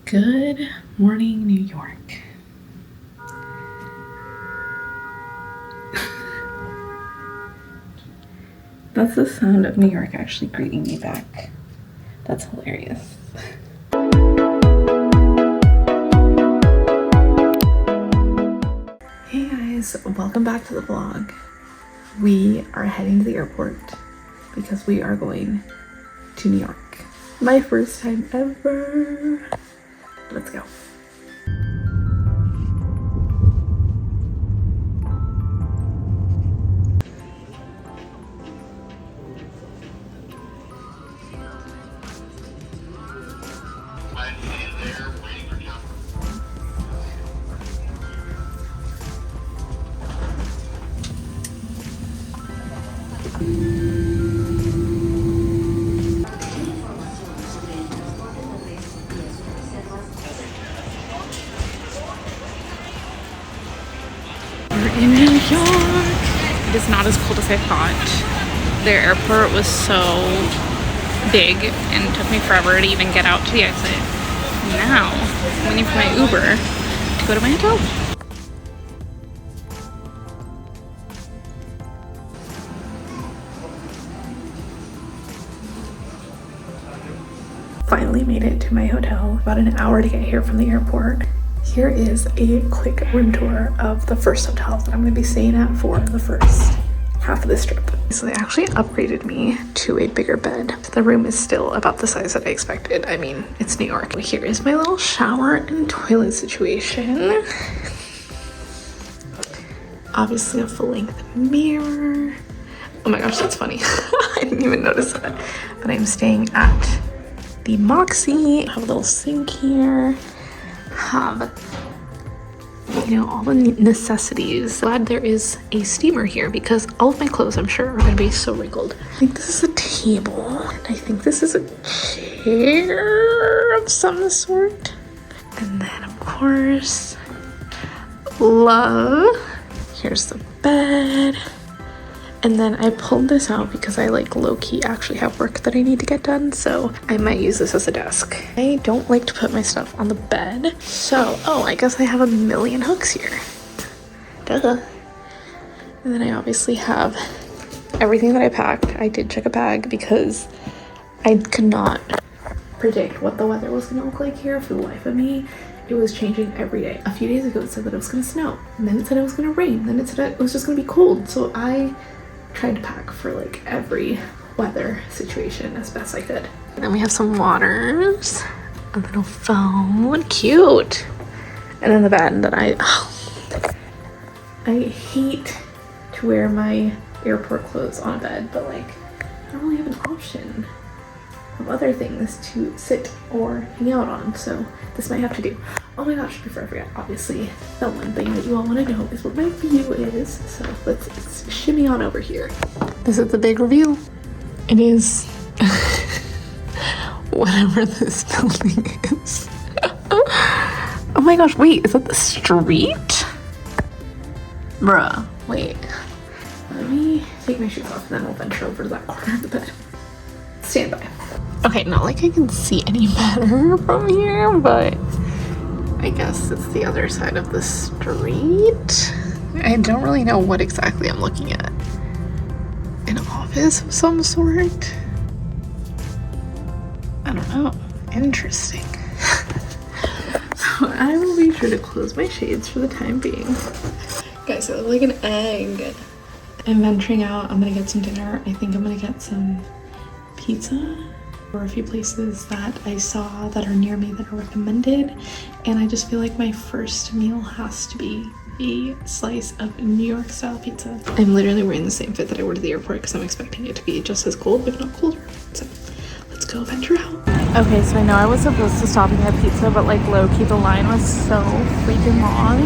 Good morning, New York. That's the sound of New York actually greeting me back. That's hilarious. Hey guys, welcome back to the vlog. We are heading to the airport because we are going to New York. My first time ever. Let's go. In New York. It is not as cold as I thought. Their airport was so big and it took me forever to even get out to the exit. Now, I'm waiting for my Uber to go to my hotel. Finally made it to my hotel. About an hour to get here from the airport. Here is a quick room tour of the first hotel that I'm going to be staying at for the first half of this trip. So they actually upgraded me to a bigger bed. The room is still about the size that I expected. I mean, it's New York. Here is my little shower and toilet situation. Obviously a full-length mirror. Oh my gosh, that's funny. I didn't even notice that. But I'm staying at the Moxie. I have a little sink here. Have, you know, all the necessities. Glad there is a steamer here because all of my clothes, I'm sure, are gonna be so wrinkled. I think this is a table. I think this is a chair of some sort. And then, of course, love. Here's the bed. And then I pulled this out because I like low-key actually have work that I need to get done, so I might use this as a desk. I don't like to put my stuff on the bed, so, oh, I guess I have a million hooks here. Duh. And then I obviously have everything that I packed. I did check a bag because I could not predict what the weather was gonna look like here for the life of me. It was changing every day. A few days ago it said that it was gonna snow, and then it said it was gonna rain, then it said it was just gonna be cold, so I tried to pack for like every weather situation as best I could. And then we have some waters, a little phone, cute. And then the bed that I hate to wear my airport clothes on a bed, but like I don't really have an option of other things to sit or hang out on, so this might have to do. Oh my gosh, before I forget, obviously the one thing that you all want to know is what my view is, so let's shimmy on over here. This is the big reveal. It is whatever this building is. Oh my gosh, wait, is that the street? Bruh, wait. Let me take my shoes off and then we'll venture over to that corner of the bed. Stand by. Okay, not like I can see any better from here, but I guess it's the other side of the street. I don't really know what exactly I'm looking at. An office of some sort? I don't know. Interesting. So I will be sure to close my shades for the time being. Guys, I look like an egg. I'm venturing out. I'm gonna get some dinner. I think I'm gonna get some pizza. There are a few places that I saw that are near me that are recommended, and I just feel like my first meal has to be a slice of New York style pizza. I'm literally wearing the same fit that I wore to the airport because I'm expecting it to be just as cold, if not colder. So let's go venture out. Okay, so I know I was supposed to stop and get pizza, but like low-key the line was so freaking long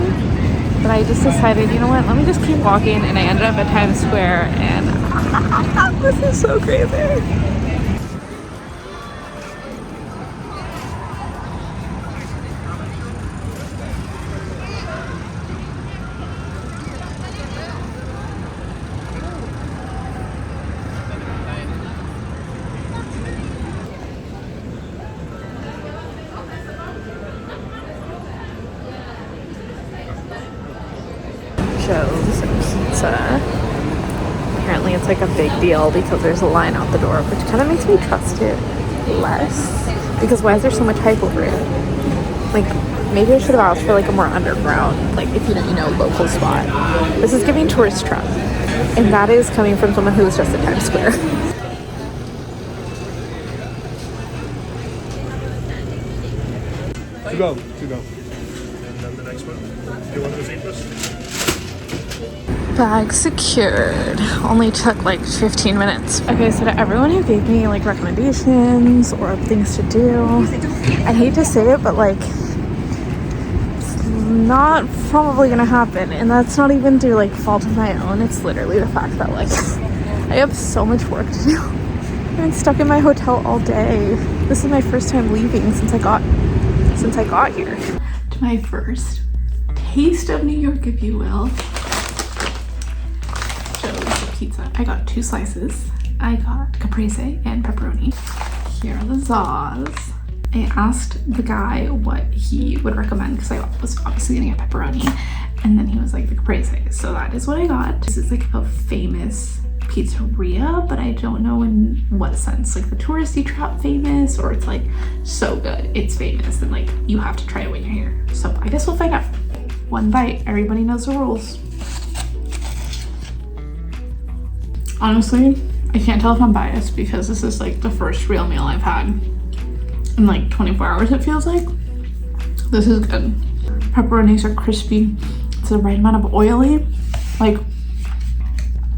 that I just decided, you know what, let me just keep walking, and I ended up at Times Square, and this is so crazy. Joe's Pizza. Apparently it's like a big deal because there's a line out the door, which kind of makes me trust it less. Because why is there so much hype over it? Like, maybe I should have asked for like a more underground, like if you know, local spot. This is giving tourist trap. And that is coming from someone who was just at Times Square. To go. And then the next one. Do you want those 8 plus? Bag secured. Only took like 15 minutes. Okay, so to everyone who gave me like recommendations or things to do, I hate to say it, but like it's not probably gonna happen. And that's not even through like fault of my own. It's literally the fact that like I have so much work to do. I've been stuck in my hotel all day. This is my first time leaving since I got here. To my first taste of New York, if you will. Joe's Pizza. I got 2 slices. I got caprese and pepperoni. Here are the Zaws. I asked the guy what he would recommend because I was obviously gonna get pepperoni, and then he was like the caprese. So that is what I got. This is like a famous pizzeria, but I don't know in what sense. Like the touristy trap famous, or it's like so good it's famous and like you have to try it when you're here. So I guess we'll find out. 1 bite. Everybody knows the rules. Honestly, I can't tell if I'm biased because this is like the first real meal I've had in like 24 hours, it feels like. This is good. Pepperonis are crispy. It's the right amount of oily. Like,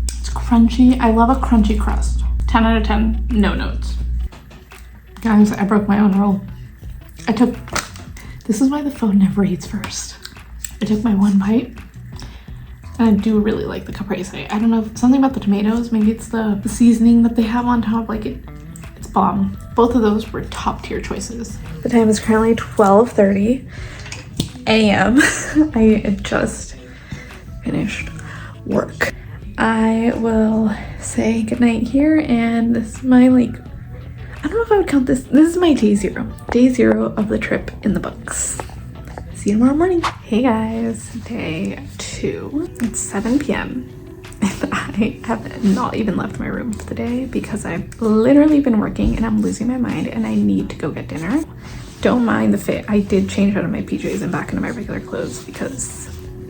it's crunchy. I love a crunchy crust. 10 out of 10, no notes. Guys, I broke my own rule. This is why the phone never eats first. I took my 1 bite. And I do really like the caprese. I don't know, something about the tomatoes. Maybe it's the seasoning that they have on top. Like it's bomb. Both of those were top tier choices. The time is currently 12:30 a.m. I just finished work. I will say goodnight here, and this is my I don't know if I would count this. This is my day 0. Day 0 of the trip in the books. See you tomorrow morning. Hey guys, day 2. It's 7 p.m. and I have not even left my room for the day because I've literally been working and I'm losing my mind and I need to go get dinner. Don't mind the fit. I did change out of my PJs and back into my regular clothes because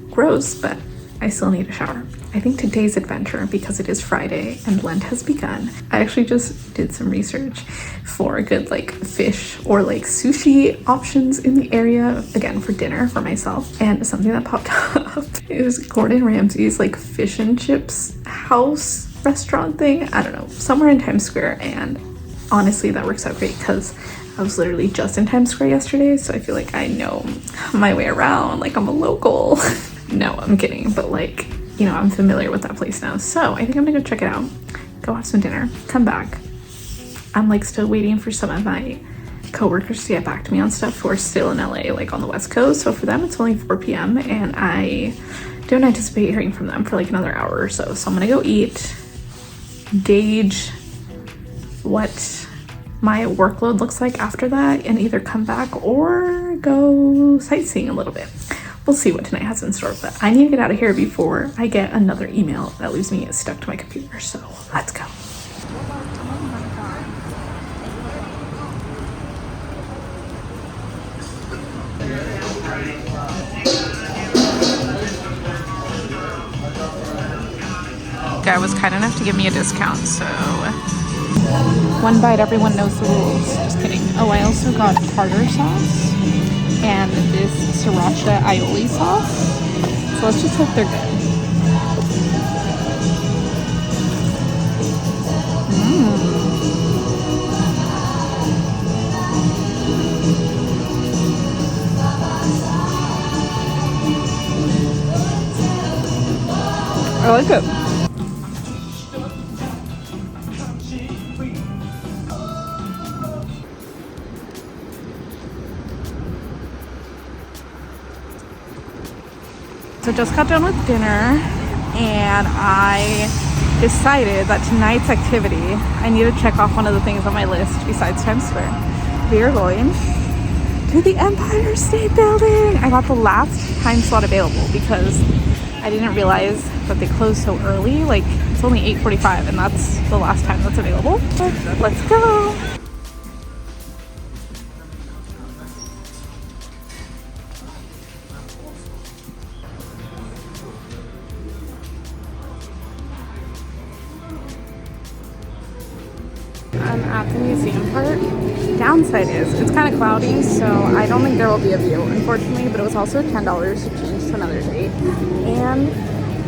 gross, but I still need a shower. I think today's adventure, because it is Friday and Lent has begun, I actually just did some research for good fish or sushi options in the area, again for dinner for myself, and something that popped up is Gordon Ramsay's fish and chips house restaurant thing. I don't know, somewhere in Times Square, and honestly that works out great because I was literally just in Times Square yesterday, so I feel like I know my way around, I'm a local. No, I'm kidding, but I'm familiar with that place now. So I think I'm gonna go check it out, go have some dinner, come back. I'm still waiting for some of my coworkers to get back to me on stuff who are still in LA, on the West Coast. So for them, it's only 4 p.m. and I don't anticipate hearing from them for another hour or so. So I'm gonna go eat, gauge what my workload looks like after that, and either come back or go sightseeing a little bit. We'll see what tonight has in store, but I need to get out of here before I get another email that leaves me stuck to my computer. So let's go. Guy was kind enough to give me a discount, so 1 bite, everyone knows the rules. Just kidding. Oh, I also got tartar sauce and this sriracha aioli sauce. So let's just hope they're good. I like it. So just got done with dinner and I decided that tonight's activity, I need to check off one of the things on my list besides Times Square. We are going to the Empire State Building. I got the last time slot available because I didn't realize that they close so early. Like, it's only 8:45 and that's the last time that's available. But let's go. I'm at the museum part. Downside is it's kind of cloudy, so I don't think there will be a view, unfortunately, but it was also $10 to change to another date. And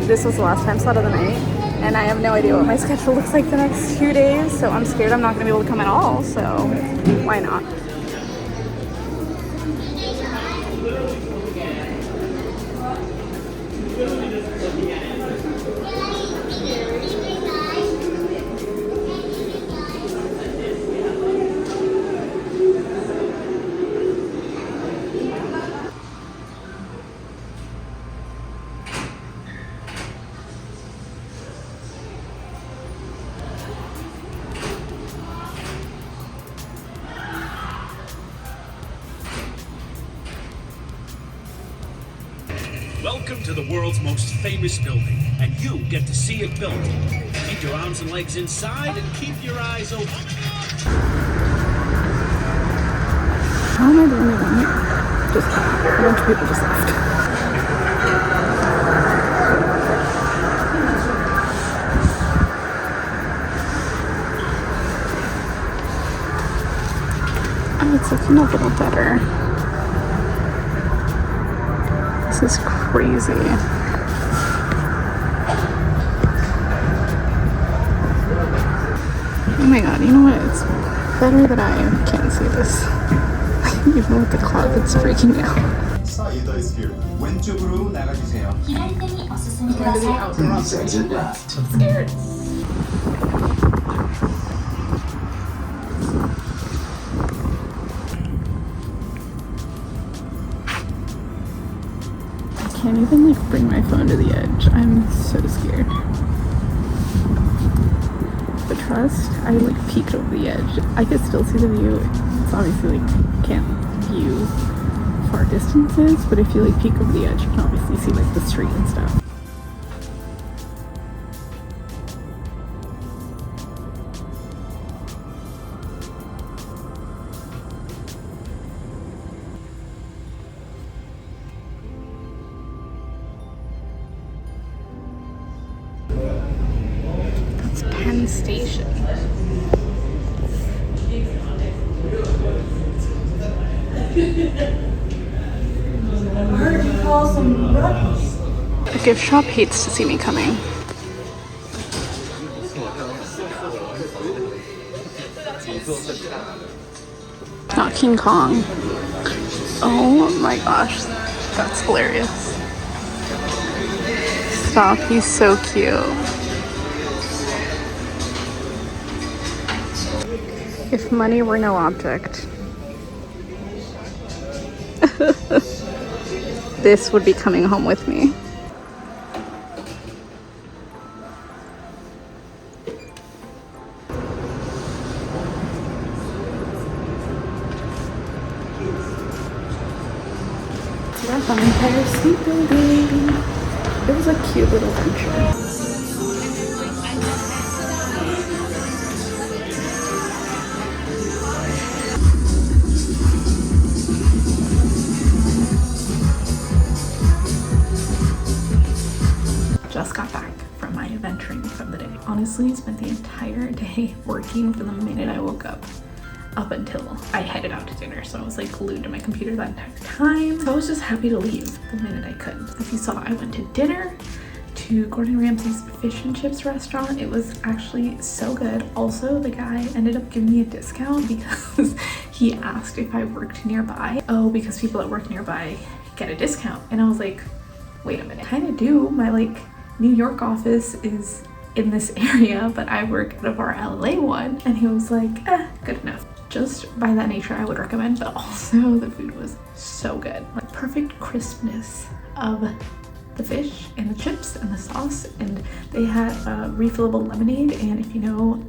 this was the last time slot of the night, and I have no idea what my schedule looks like the next 2 days, so I'm scared I'm not going to be able to come at all, so why not? Welcome to the world's most famous building, and you get to see it built. Keep your arms and legs inside and keep your eyes open. How am I the only one here? Just a bunch of people just left. Oh, it's looking a little better. This is crazy. Oh my god, you know what? It's better that I can't see this. Even with the cloud, it's freaking me out. 왼쪽으로 나가주세요. I'm scared. I can't even like bring my phone to the edge. I'm so scared. But trust, I like peeked over the edge. I could still see the view. It's obviously like can't view far distances, but if you like peek over the edge, you can obviously see like the street and stuff. That's Penn Station. The gift shop hates to see me coming. Not King Kong. Oh my gosh, that's hilarious. Stop, he's so cute. If money were no object, this would be coming home with me. See that Empire State Building? It was a cute little venture. Just got back from my adventuring from the day. Honestly, spent the entire day working from the minute I woke up until I headed out to dinner. So I was like glued to my computer that entire time. So I was just happy to leave the minute I could. If you saw, I went to dinner to Gordon Ramsay's fish and chips restaurant. It was actually so good. Also, the guy ended up giving me a discount because he asked if I worked nearby. Oh, because people that work nearby get a discount. And I was like, wait a minute, I kind of do. My like New York office is in this area, but I work out of our LA one. And he was like, good enough. Just by that nature, I would recommend, but also the food was so good. Like perfect crispness of the fish and the chips and the sauce, and they had a refillable lemonade, and if you know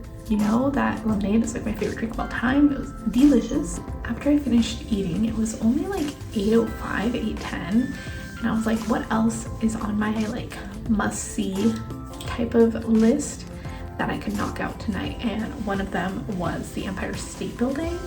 that lemonade is like my favorite drink of all time. It was delicious. After I finished eating, it was only like 8:05, 8:10, and and I was like, what else is on my like must-see type of list that I could knock out tonight? And one of them was the Empire State Building.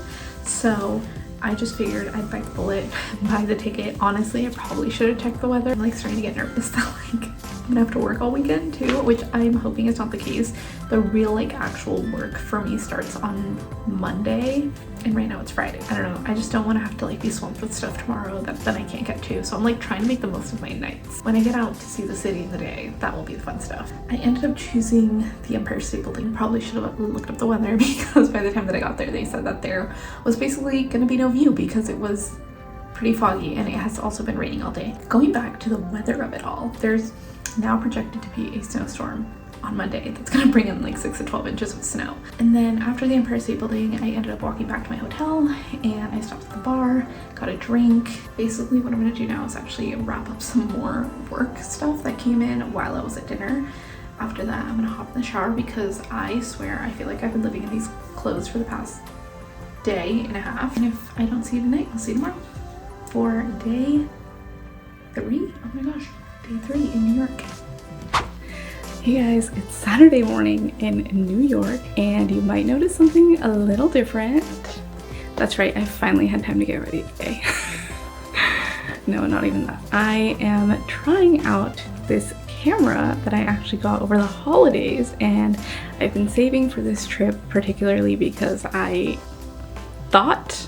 So I just figured I'd bite the bullet, buy the ticket. Honestly, I probably should have checked the weather. I'm like starting to get nervous that like I'm gonna have to work all weekend too, which I'm hoping is not the case. The real like actual work for me starts on Monday, and right now it's Friday. I don't know, I just don't want to have to like be swamped with stuff tomorrow that then I can't get to. So I'm like trying to make the most of my nights. When I get out to see the city in the day, that will be the fun stuff. I ended up choosing the Empire State Building. Probably should have looked up the weather because by the time that I got there, they said that there was basically gonna be no view because it was pretty foggy and it has also been raining all day. Going back to the weather of it all, there's now projected to be a snowstorm on Monday that's gonna bring in like 6 to 12 inches of snow. And then after the Empire State Building, I ended up walking back to my hotel and I stopped at the bar, got a drink. Basically what I'm gonna do now is actually wrap up some more work stuff that came in while I was at dinner. After that, I'm gonna hop in the shower because I swear I feel like I've been living in these clothes for the past day and a half. And if I don't see you tonight, I'll see you tomorrow for day 3. Oh my gosh, day 3 in New York. Hey guys, it's Saturday morning in New York and you might notice something a little different. That's right, I finally had time to get ready today. No, not even that. I am trying out this camera that I actually got over the holidays, and I've been saving for this trip particularly because I thought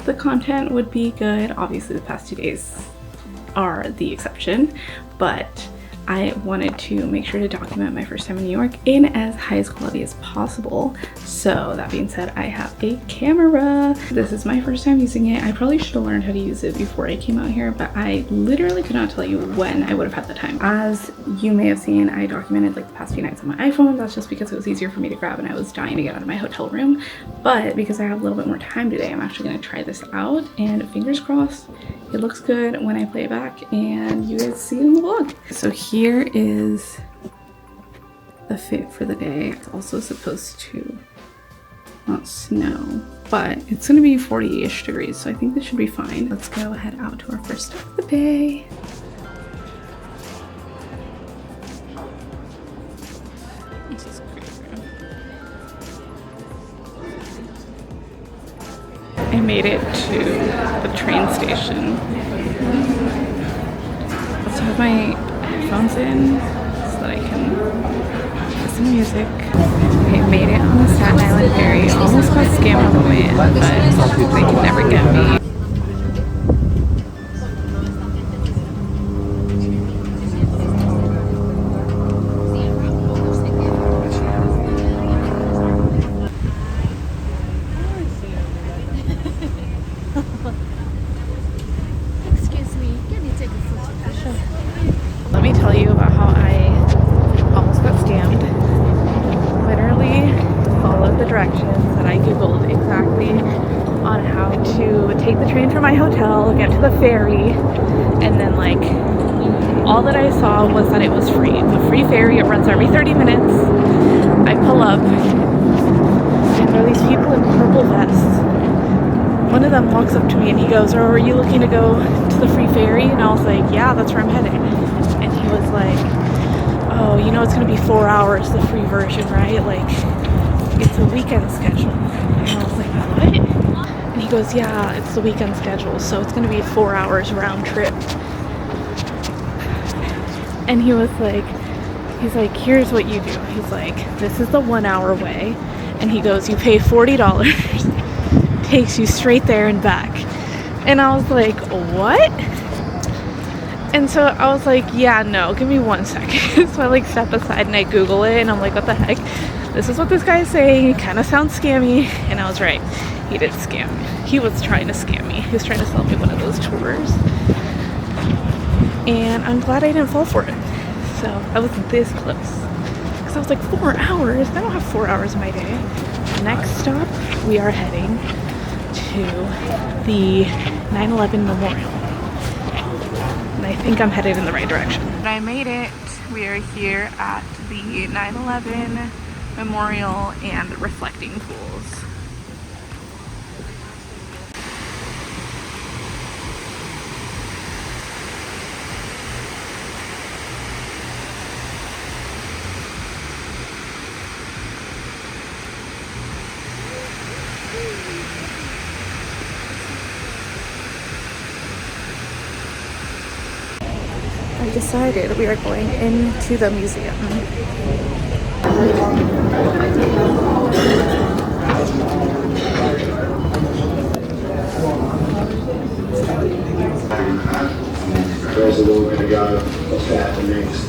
the content would be good. Obviously the past 2 days are the exception, but I wanted to make sure to document my first time in New York in as highest quality as possible. So that being said, I have a camera. This is my first time using it. I probably should have learned how to use it before I came out here, but I literally could not tell you when I would have had the time. As you may have seen, I documented like the past few nights on my iPhone. That's just because it was easier for me to grab and I was dying to get out of my hotel room. But because I have a little bit more time today, I'm actually gonna try this out, and fingers crossed, it looks good when I play it back and you guys see it in the vlog. So here is the fit for the day. It's also supposed to not snow, but it's gonna be 40-ish degrees, so I think this should be fine. Let's go head out to our first stop of the day. This is crazy. I made it to the train station. Let's have my headphones in so that I can listen to music. Okay, made it on the Staten Island ferry. Almost got scammed on the way in, but they can never get me. Let me tell you about how I almost got scammed. Literally followed the directions that I googled exactly on how to take the train from my hotel, get to the ferry, and then like all that I saw was that it was free. A free ferry, it runs every 30 minutes. I pull up and there are these people in purple vests. One of them walks up to me and he goes, "Oh, are you looking to go to the free ferry?" And I was like, "Yeah, that's where I'm headed." And he was like, "Oh, you know it's gonna be 4 hours, the free version, right? Like, it's a weekend schedule." And I was like, "What?" And he goes, "Yeah, it's the weekend schedule, so it's gonna be 4 hours round trip." And he was like, "Here's what you do." He's like, "This is the 1 hour way." And he goes, "You pay $40, takes you straight there and back." And I was like, "What?" And so I was like, "Yeah, no, give me 1 second." So I like step aside and I Google it and I'm like, "What the heck? This is what this guy's saying. It kind of sounds scammy." And I was right. He did scam me. He was trying to scam me. He was trying to sell me one of those tours. And I'm glad I didn't fall for it. So I was this close. Because I was like, 4 hours? I don't have 4 hours of my day. Next stop, we are heading to the 9/11 Memorial. And I think I'm headed in the right direction. I made it. We are here at the 9/11 Memorial and Reflecting Pools. I decided we are going into the museum. There's a little bit to go. What's that next?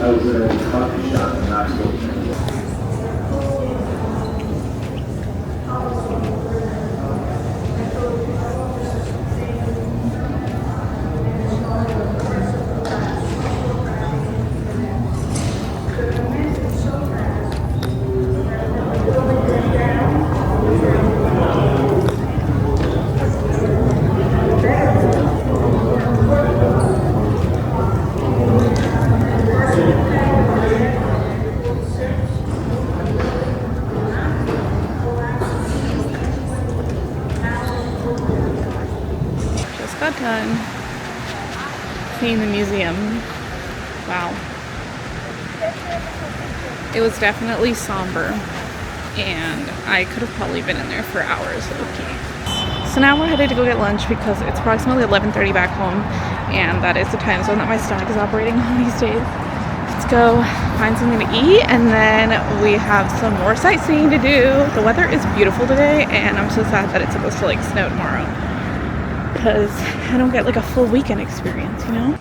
I was in a coffee shop in high school. Just got done seeing the museum. Wow. It was definitely somber, and I could have probably been in there for hours. Okay. So now we're headed to go get lunch because it's approximately 11:30 back home, and that is the time zone that my stomach is operating on these days. Let's go find something to eat, and then we have some more sightseeing to do. The weather is beautiful today, and I'm so sad that it's supposed to like snow tomorrow, because I don't get like a full weekend experience, you know?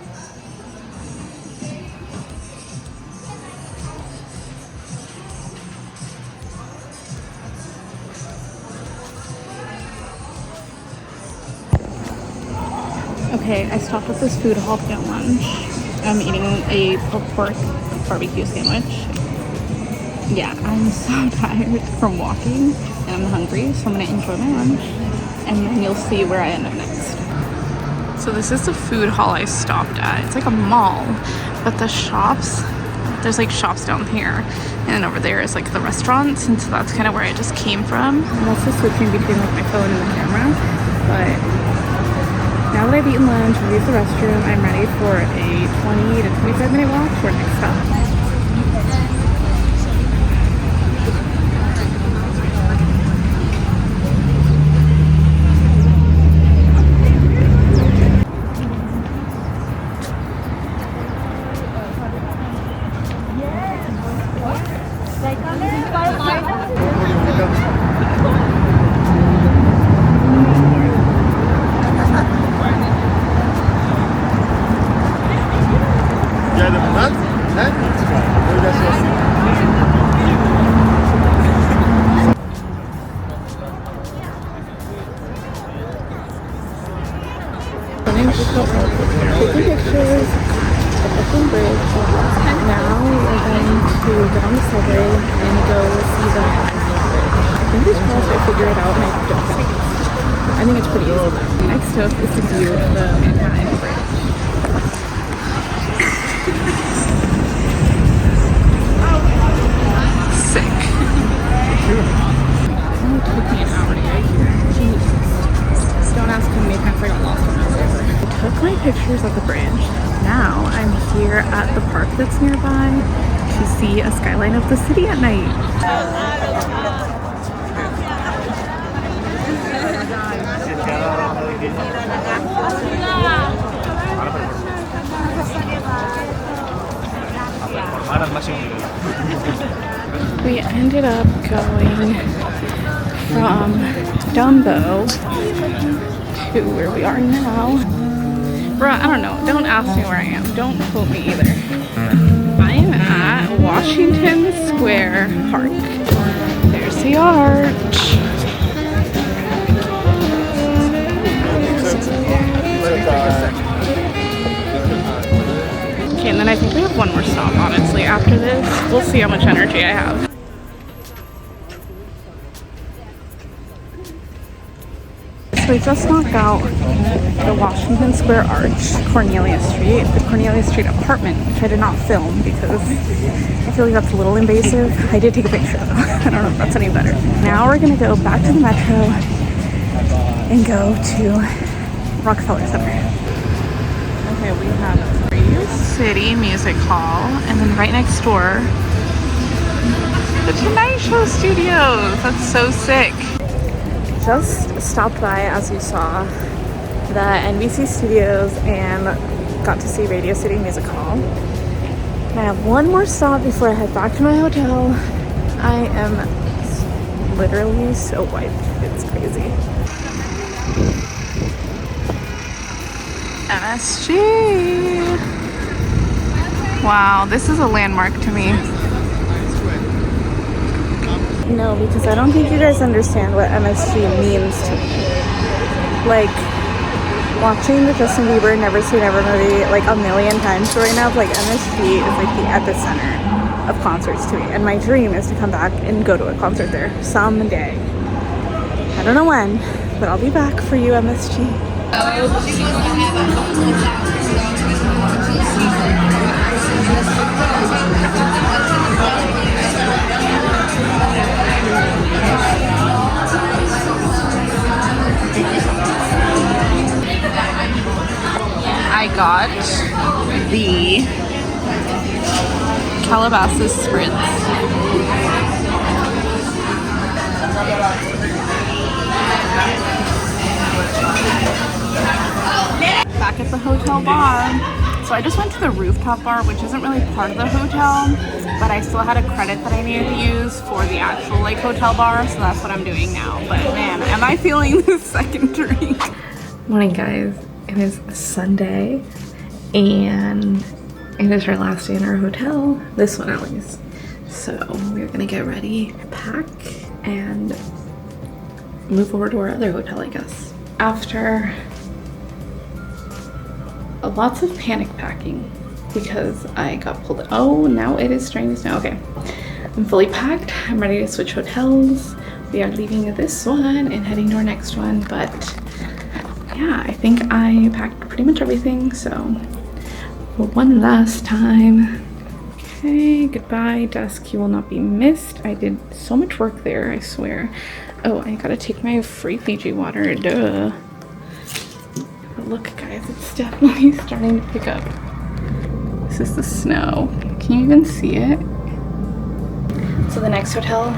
Okay, I stopped at this food hall to get lunch. I'm eating a pulled pork barbecue sandwich. Yeah, I'm so tired from walking and I'm hungry, so I'm gonna enjoy my lunch and then you'll see where I end up next. So this is the food hall I stopped at. It's like a mall, but the shops, there's like shops down here, and then over there is like the restaurants, and so that's kind of where I just came from. I'm also switching between like my phone and the camera, but now that I've eaten lunch and used the restroom, I'm ready for a 20 to 25 minute walk for next stop. Taking pictures of Brooklyn Bridge. Now we're going to get on the subway and go see the Manhattan Bridge. Fingers crossed I figure it out and I don't get lost. I think it's pretty easy though. Next up is to view the Manhattan Bridge. Sick. It only took me an hour to get here. Jeez. Don't ask how many times I got lost on that river. I took my pictures at the bridge. Now I'm here at the park that's nearby to see a skyline of the city at night. We ended up going from Dumbo to where we are now. Bruh, I don't know. Don't ask me where I am. Don't quote me either. I am at Washington Square Park. There's the arch. Okay, and then I think we have one more stop, honestly, after this. We'll see how much energy I have. So we just knocked out the Washington Square Arch, Cornelia Street, the Cornelia Street apartment, which I did not film because I feel like that's a little invasive. I did take a picture though. I don't know if that's any better. Now we're gonna go back to the metro and go to Rockefeller Center. Okay, we have Radio City Music Hall, and then right next door, the Tonight Show Studios. That's so sick. just stopped by, as you saw, the NYC studios and got to see Radio City Music Hall. And I have one more stop before I head back to my hotel. I am literally so wiped. It's crazy. MSG. Wow, this is a landmark to me. No, because I don't think you guys understand what MSG means to me. Like, watching the Justin Bieber Never Say Never movie like a million times right now, like MSG is like the epicenter of concerts to me. And my dream is to come back and go to a concert there someday. I don't know when, but I'll be back for you, MSG. I got the Calabasas Spritz. Back at the hotel bar. So I just went to the rooftop bar, which isn't really part of the hotel, but I still had a credit that I needed to use for the actual like hotel bar, so that's what I'm doing now. But man, am I feeling this second drink. Morning guys, it is Sunday and it is our last day in our hotel, this one at least. So we're gonna get ready, pack, and move over to our other hotel, I guess. After lots of panic packing because I got pulled. Oh, now it is starting to snow. Okay, I'm fully packed. I'm ready to switch hotels. We are leaving this one and heading to our next one, but yeah, I think I packed pretty much everything. So for one last time. Okay, goodbye desk, you will not be missed. I did so much work there, I swear. Oh, I gotta take my free Fiji water, duh. But look guys, it's definitely starting to pick up. This is the snow. Can you even see it? So the next hotel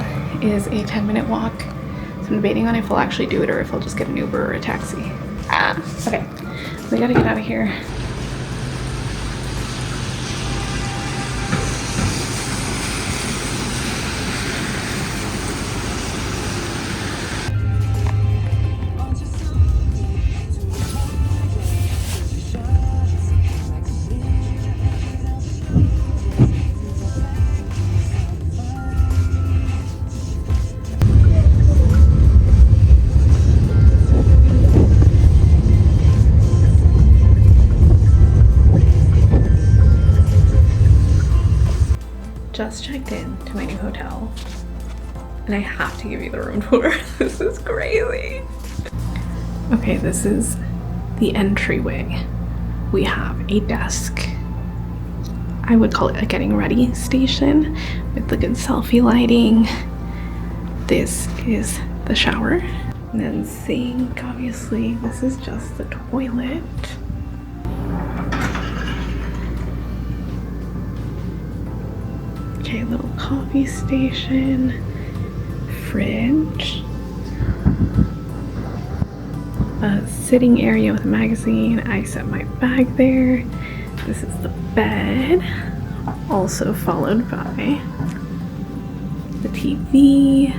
is a 10-minute walk. So I'm debating on if I'll actually do it or if I'll just get an Uber or a taxi. Okay, we gotta get out of here. Just checked in to my new hotel and I have to give you the room tour. This is crazy. Okay, this is the entryway. We have a desk. I would call it a getting ready station with the good selfie lighting. This is the shower. And then sink, obviously. This is just the toilet. Okay, little coffee station, fridge, a sitting area with a magazine. I set my bag there. This is the bed, also followed by the TV,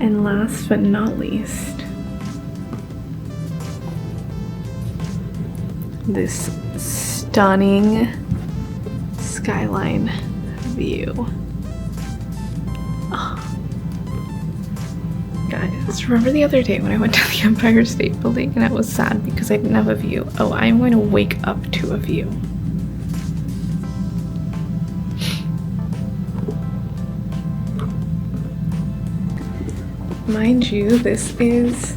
and last but not least, this stunning skyline view. Oh. Guys, remember the other day when I went to the Empire State Building and I was sad because I didn't have a view? Oh, I'm going to wake up to a view. Mind you, this is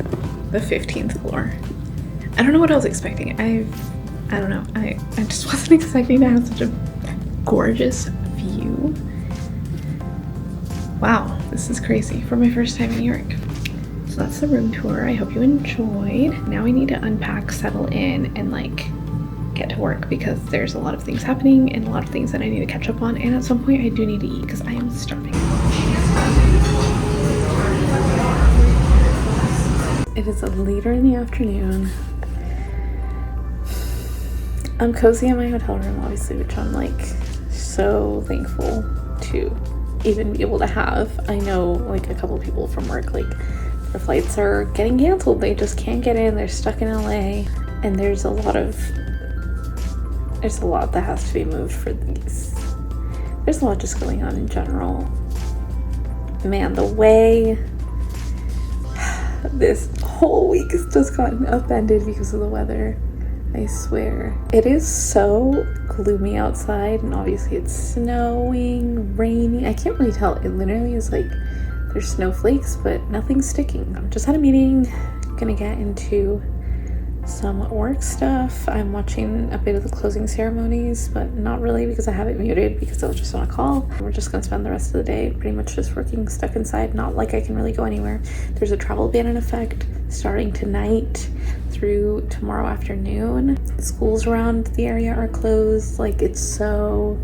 the 15th floor. I don't know what I was expecting. I don't know. I just wasn't expecting to have such a gorgeous view. Wow, this is crazy for my first time in New York. So that's the room tour. I hope you enjoyed. Now we need to unpack, settle in, and like get to work because there's a lot of things happening and a lot of things that I need to catch up on, and at some point I do need to eat because I am starving. It is later in the afternoon. I'm cozy in my hotel room, obviously, which I'm like so thankful to even be able to have. I know like a couple of people from work, like their flights are getting canceled. They just can't get in. They're stuck in LA, and there's a lot that has to be moved for these. There's a lot just going on in general. Man, the way this whole week has just gotten upended because of the weather. I swear. It is so gloomy outside, and obviously it's snowing, raining. I can't really tell. It literally is like there's snowflakes, but nothing's sticking. I just had a meeting. Gonna get into some work stuff. I'm watching a bit of the closing ceremonies, but not really because I have it muted because I was just on a call. We're just gonna spend the rest of the day pretty much just working stuck inside, not like I can really go anywhere. There's a travel ban in effect starting tonight through tomorrow afternoon. Schools around the area are closed. Like, it's so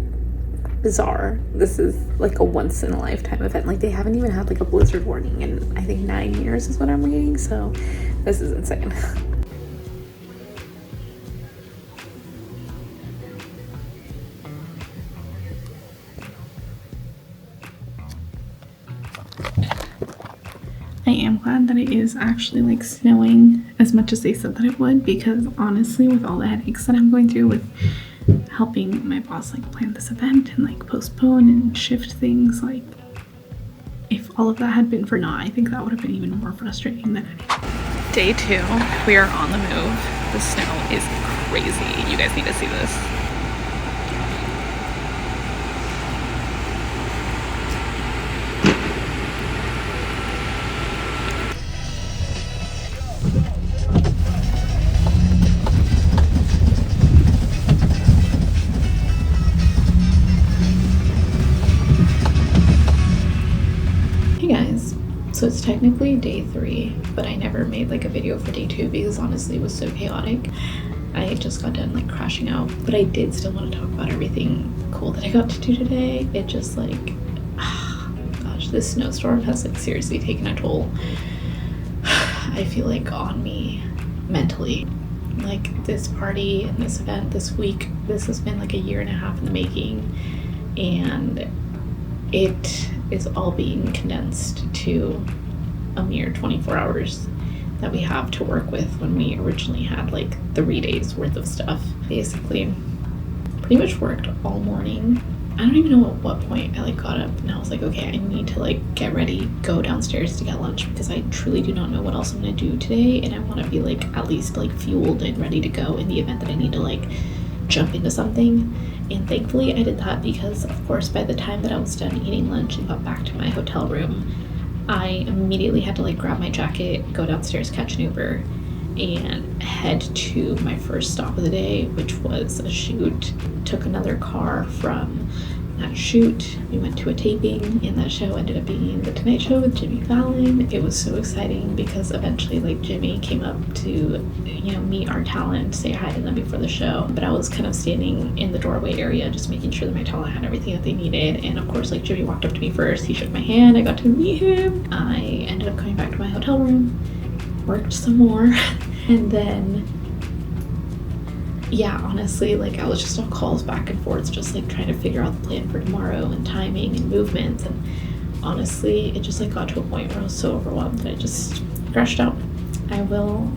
bizarre. This is like a once in a lifetime event. Like, they haven't even had like a blizzard warning in I think 9 years is what I'm reading, so this is insane. I am glad that it is actually like snowing as much as they said that it would, because honestly, with all the headaches that I'm going through with helping my boss like plan this event and like postpone and shift things, like if all of that had been for naught, I think that would have been even more frustrating than anything. Day 2, we are on the move. The snow is crazy. You guys need to see this. So it's technically day 3, but I never made like a video for day 2 because honestly it was so chaotic. I just got done like crashing out, but I did still want to talk about everything cool that I got to do today. It just like, gosh, this snowstorm has like seriously taken a toll. I feel like on me mentally. Like, this party and this event this week, this has been like a 1.5 years in the making, and it is all being condensed to a mere 24 hours that we have to work with when we originally had like 3 days worth of stuff. Basically, pretty much worked all morning. I don't even know at what point I like got up and I was like, okay, I need to like get ready, go downstairs to get lunch, because I truly do not know what else I'm gonna do today, and I want to be like at least like fueled and ready to go in the event that I need to like jump into something. And thankfully I did that, because of course by the time that I was done eating lunch and got back to my hotel room, I immediately had to like grab my jacket, go downstairs, catch an Uber, and head to my first stop of the day, which was a shoot. Took another car from that shoot. We went to a taping, and that show ended up being The Tonight Show with Jimmy Fallon. It was so exciting because eventually like Jimmy came up to, you know, meet our talent, say hi to them before the show, but I was kind of standing in the doorway area just making sure that my talent had everything that they needed. And of course, like, Jimmy walked up to me first, he shook my hand, I got to meet him. I ended up coming back to my hotel room, worked some more, and then yeah, honestly, like, I was just on calls back and forth, just like trying to figure out the plan for tomorrow and timing and movements. And honestly, it just like got to a point where I was so overwhelmed that I just crashed out. I will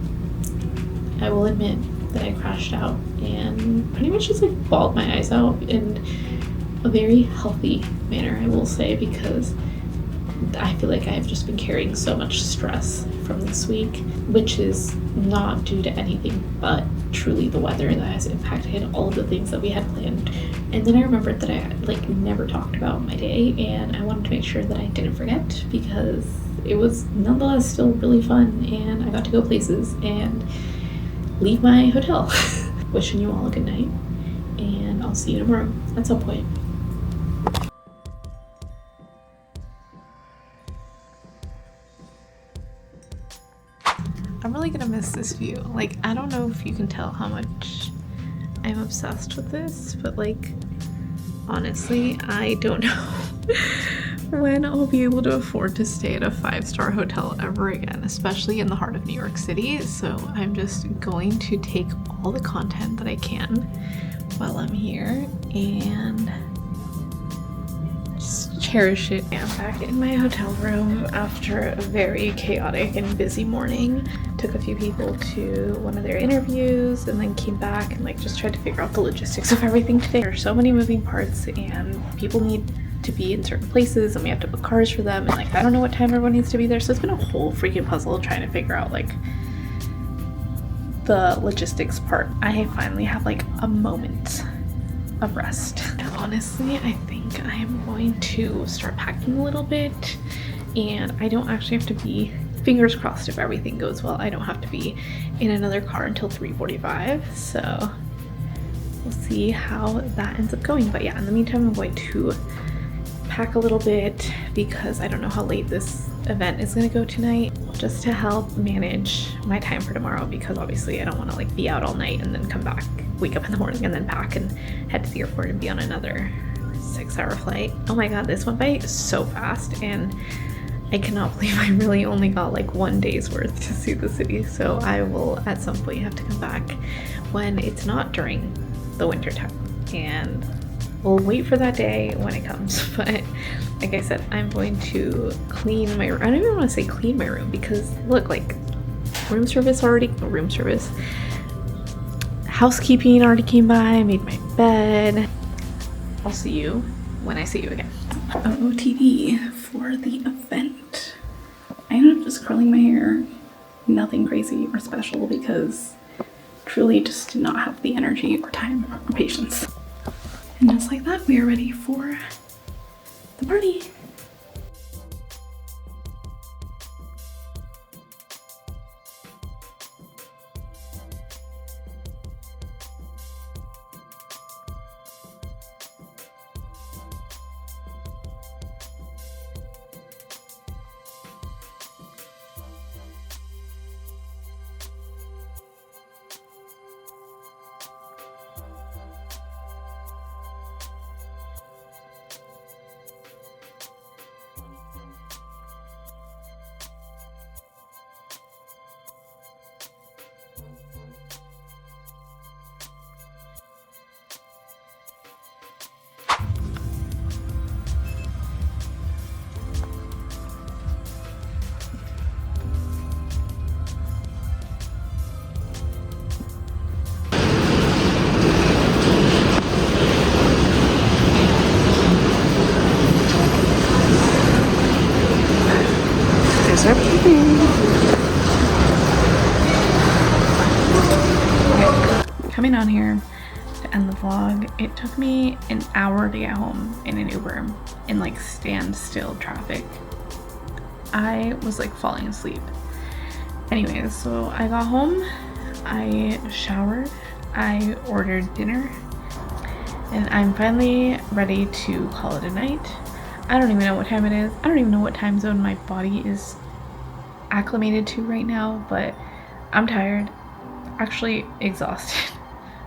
admit that I crashed out and pretty much just like bawled my eyes out in a very healthy manner, I will say, because I feel like I've just been carrying so much stress from this week, which is not due to anything but truly the weather that has impacted all of the things that we had planned. And then I remembered that I like never talked about my day, and I wanted to make sure that I didn't forget, because it was nonetheless still really fun, and I got to go places and leave my hotel. Wishing you all a good night, and I'll see you tomorrow at some point. I'm really gonna miss this view. Like, I don't know if you can tell how much I'm obsessed with this, but like, honestly, I don't know when I'll be able to afford to stay at a 5-star hotel ever again, especially in the heart of New York City. So I'm just going to take all the content that I can while I'm here and just cherish it. I'm back in my hotel room after a very chaotic and busy morning. Took a few people to one of their interviews and then came back and like just tried to figure out the logistics of everything today. There are so many moving parts and people need to be in certain places and we have to book cars for them, and like I don't know what time everyone needs to be there, so it's been a whole freaking puzzle trying to figure out like the logistics part. I finally have like a moment of rest. And honestly, I think I am going to start packing a little bit, and I don't actually have to be, fingers crossed if everything goes well, I don't have to be in another car until 3:45, so we'll see how that ends up going. But yeah, in the meantime, I'm going to pack a little bit because I don't know how late this event is going to go tonight, just to help manage my time for tomorrow, because obviously I don't want to like be out all night and then come back, wake up in the morning and then pack and head to the airport and be on another 6-hour flight. Oh my god, this went by so fast and I cannot believe I really only got like 1 day's worth to see the city. So I will at some point have to come back when it's not during the winter time, and we'll wait for that day when it comes. But like I said, I'm going to clean my room. I don't even want to say clean my room because look, like housekeeping already came by, made my bed. I'll see you when I see you again. OOTD for the event. I ended up just curling my hair, nothing crazy or special because truly just did not have the energy or time or patience. And just like that, we are ready for the party. Coming on here to end the vlog, it took me an hour to get home in an Uber in like standstill traffic. I was like falling asleep. Anyways, so I got home, I showered, I ordered dinner, and I'm finally ready to call it a night. I don't even know what time it is. I don't even know what time zone my body is acclimated to right now, but I'm tired, actually exhausted.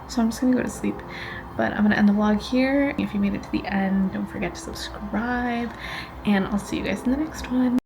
So I'm just gonna go to sleep. But I'm gonna end the vlog here. If you made it to the end, don't forget to subscribe, and I'll see you guys in the next one.